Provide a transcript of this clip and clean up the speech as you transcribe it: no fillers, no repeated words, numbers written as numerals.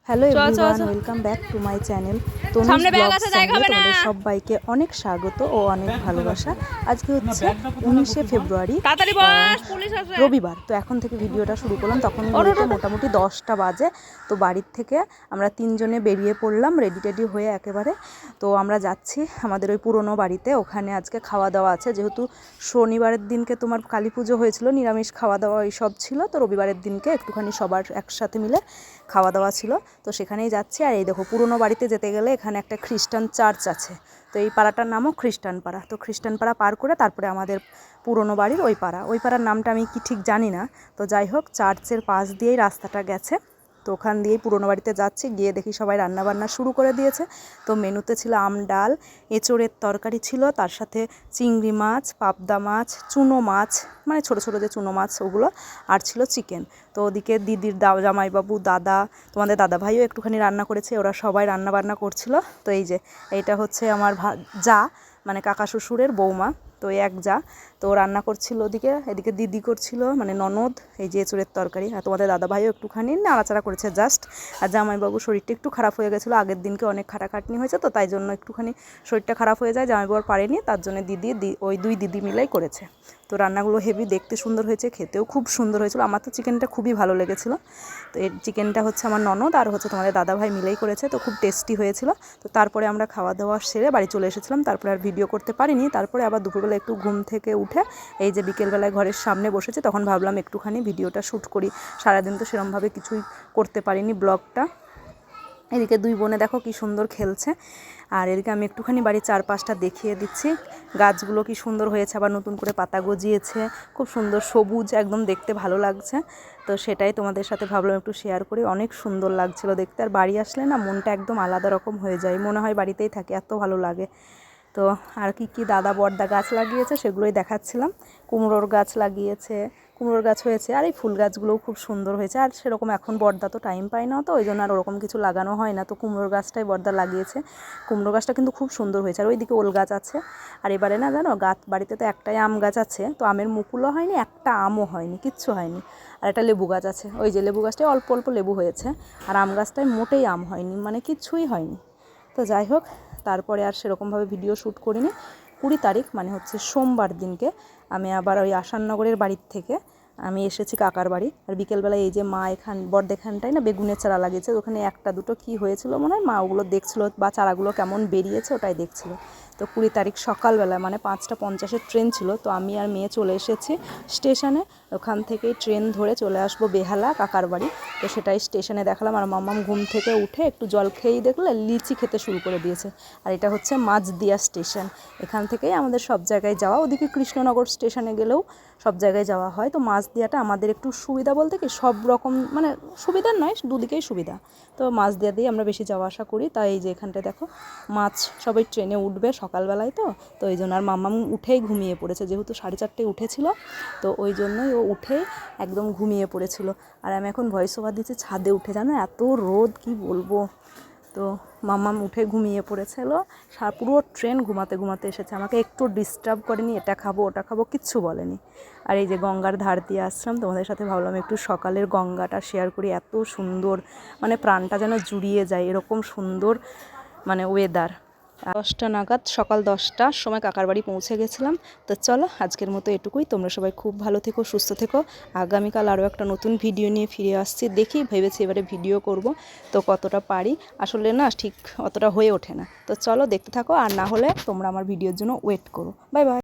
Hello everyone, welcome back to my channel Tanuj blogs চ্যানেলে তোমাদের সবাইকে অনেক স্বাগত ও অনেক ভালোবাসা। আজকে হচ্ছে 19শে ফেব্রুয়ারি, রবিবার। তো এখন থেকে ভিডিওটা শুরু করলাম। তখন মোটামুটি 10টা বাজে। তো বাড়ির থেকে আমরা তিনজনে বেরিয়ে পড়লাম রেডি টেডি হয়ে একেবারে। তো আমরা যাচ্ছি আমাদের ওই পুরনো বাড়িতে। ওখানে আজকে খাওয়া দাওয়া আছে, যেহেতু শনিবারের দিনকে তোমার কালী পুজো হয়েছিল, নিরামিষ খাওয়া দাওয়া এইসব ছিল। তো রবিবারের দিনকে একটুখানি সবার একসাথে মিলে খাওয়া দাওয়া ছিল, তো সেখানেই যাচ্ছি। আর এই দেখো, পুরনো বাড়িতে যেতে গেলে এখানে একটা খ্রিস্টান চার্চ আছে, তো এই পাড়াটার নামও খ্রিস্টান পাড়া। তো খ্রিস্টান পাড়া পার করে তারপরে আমাদের পুরনো বাড়ির ওই পাড়ার নামটা আমি কি ঠিক জানি না। তো যাই হোক, চার্চের পাশ দিয়েই রাস্তাটা গেছে। তো ওখান দিয়েই পুরনো বাড়িতে যাচ্ছি। গিয়ে দেখি সবাই রান্নাবান্না শুরু করে দিয়েছে। তো মেনুতে ছিল আম ডাল, এঁচোড়ের তরকারি ছিল, তার সাথে চিংড়ি মাছ, পাবদা মাছ, চুনো মাছ, মানে ছোটো ছোটো যে চুনো মাছ ওগুলো, আর ছিল চিকেন। তো ওদিকে দিদির জামাইবাবু, দাদা, তোমাদের দাদা ভাইও একটুখানি রান্না করেছে। ওরা সবাই রান্না বান্না করছিল। তো এই যে এইটা হচ্ছে আমার যা, মানে কাকা শ্বশুরের বৌমা, তো এক যা। তো রান্না করছিল ওদিকে, এদিকে দিদি করছিল, মানে ননদ, এই যে এঁচোড়ের তরকারি। আর তোমাদের দাদা ভাইও একটুখানি নাড়াচাড়া করেছে জাস্ট। আর জামাইবাবুর শরীরটা একটু খারাপ হয়ে গেছিলো, আগের দিনকে অনেক খাটাখাটনি হয়েছে, তো তাই জন্য একটুখানি শরীরটা খারাপ হয়ে যায়, জামাইবাবু পারেনি, তার জন্য ওই দুই দিদি মিলাই করেছে। তো রান্নাগুলো হেভি, দেখতে সুন্দর হয়েছে, খেতেও খুব সুন্দর হয়েছিল। আমার তো চিকেনটা খুবই ভালো লেগেছিলো। তো এই চিকেনটা হচ্ছে আমার ননদ আর হচ্ছে তোমাদের দাদাভাই মিলেই করেছে, তো খুব টেস্টি হয়েছিল। তো তারপরে আমরা খাওয়া দাওয়া সেরে বাড়ি চলে এসেছিলাম। তারপরে আর ভিডিও করতে পারিনি। তারপরে আবার দুপুরবেলা একটু ঘুম থেকে উঠে এই যে বিকেলবেলায় ঘরের সামনে বসেছি, তখন ভাবলাম একটুখানি ভিডিওটা শ্যুট করি। সারাদিন তো সেরকমভাবে কিছুই করতে পারিনি ব্লগটা। এদিকে দুই বোনে দেখো কি সুন্দর খেলছে। আর এদিকে আমি একটুখানি বাড়ির চারপাশটা দেখিয়ে দিচ্ছি। গাছগুলো কি সুন্দর হয়েছে, আবার নতুন করে পাতা গজিয়েছে, খুব সুন্দর সবুজ, একদম দেখতে ভালো লাগছে। তো সেটাই তোমাদের সাথে ভাবলাম একটু শেয়ার করি। অনেক সুন্দর লাগছিল দেখতে। আর বাড়ি আসলে না মনটা একদম আলাদা রকম হয়ে যায়, মনে হয় বাড়িতেই থাকে, এত ভালো লাগে। তো আর কি দাদা বড়দা গাছ লাগিয়েছে সেগুলোই দেখাচ্ছিলাম। কুমড়োর গাছ লাগিয়েছে, কুমড়োর গাছ হয়েছে, আর এই ফুল গাছগুলোও খুব সুন্দর হয়েছে। আর সেরকম এখন বড়দা তো টাইম পায় না, তো ওই জন্য আর ওরকম কিছু লাগানো হয় না। তো কুমড়োর গাছটাই বড়দা লাগিয়েছে। কুমড়ো গাছটা কিন্তু খুব সুন্দর হয়েছে। আর ওইদিকে ওল গাছ আছে। আর এবারে না জানো, বাড়িতে তো একটাই আম গাছ আছে, তো আমের মুকুলও হয়নি, একটা আমও হয়নি, কিচ্ছু হয়নি। আর একটা লেবু গাছ আছে, ওই যে লেবু গাছটায় অল্প অল্প লেবু হয়েছে। আর আম গাছটায় মোটেই আম হয়নি, মানে কিচ্ছুই হয়নি। তো যাই হোক, তারপরে আর সেরকমভাবে ভিডিও শ্যুট করিনি। 20 তারিখ মানে হচ্ছে সোমবার দিনকে আমি আবার ওই আসাননগরের বাড়ির থেকে আমি এসেছি কাকার বাড়ি। আর বিকেলবেলায় এই যে মা বর্দেখানটায় না বেগুনের চারা লাগিয়েছে, ওখানে একটা দুটো কি হয়েছিল মনে হয়, মা ওগুলো দেখছিল, বা চারাগুলো কেমন বেরিয়েছে ওটাই দেখছিল। তো 20 তারিখ সকালবেলা মানে 5টা 50-এর ট্রেন ছিল। তো আমি আর মেয়ে চলে এসেছি স্টেশনে। ওখান থেকেই ট্রেন ধরে চলে আসবো বেহালা কাকার বাড়ি। তো সেটাই স্টেশনে দেখালাম। আর মাম্মাম ঘুম থেকে উঠে একটু জল খেয়েই দেখলে লিচি খেতে শুরু করে দিয়েছে। আর এটা হচ্ছে মাঝদিয়া স্টেশন, এখান থেকেই আমাদের সব জায়গায় যাওয়া। ওদিকে কৃষ্ণনগর স্টেশনে গেলেও সব জায়গায় যাওয়া হয়। তো মাঝদিয়াটা আমাদের একটু সুবিধা বলতে কি, সব রকম মানে সুবিধার নয়, দুদিকেই সুবিধা। তো মাঝদিয়া দিয়েই আমরা বেশি যাওয়া আসা করি। তাই এই যে এখানটায় দেখো মাছ সবাই ট্রেনে উঠবে সকালবেলায়, তো এই জন্য। আর মাম্মাম উঠেই ঘুমিয়ে পড়েছে, যেহেতু 4:30 উঠেছিল, তো ওই জন্যই ও উঠেই একদম ঘুমিয়ে পড়েছিল। আর আমি এখন ভয়েস ওভার দিচ্ছি ছাদে উঠে, জানো এত রোদ কি বলবো। তো মাম্মাম উঠে ঘুমিয়ে পড়েছিল। পুরো ট্রেন ঘুমাতে ঘুমাতে এসেছে, আমাকে একটু ডিস্টার্ব করেনি, এটা খাবো ওটা খাবো কিচ্ছু বলেনি। আর এই যে গঙ্গার ধার দিয়ে আসলাম, তোমাদের সাথে ভাবলাম একটু সকালের গঙ্গাটা শেয়ার করি। এত সুন্দর, মানে প্রাণটা যেন জুড়িয়ে যায়, এরকম সুন্দর মানে ওয়েদার। 10টা নাগাদ, সকাল 10টার সময় কাকার বাড়ি পৌঁছে গেছিলাম। তো চলো আজকের মতো এটুকুই। তোমরা সবাই খুব ভালো থেকো, সুস্থ থেকো। আগামীকাল আরও একটা নতুন ভিডিও নিয়ে ফিরে আসছি। দেখি, ভেবেছি এবারে ভিডিও করব, তো কতটা পারি আসলে না ঠিক অতটা হয়ে ওঠে না। তো চলো দেখতে থাকো, আর না হলে তোমরা আমার ভিডিওর জন্য ওয়েট করো। Bye bye.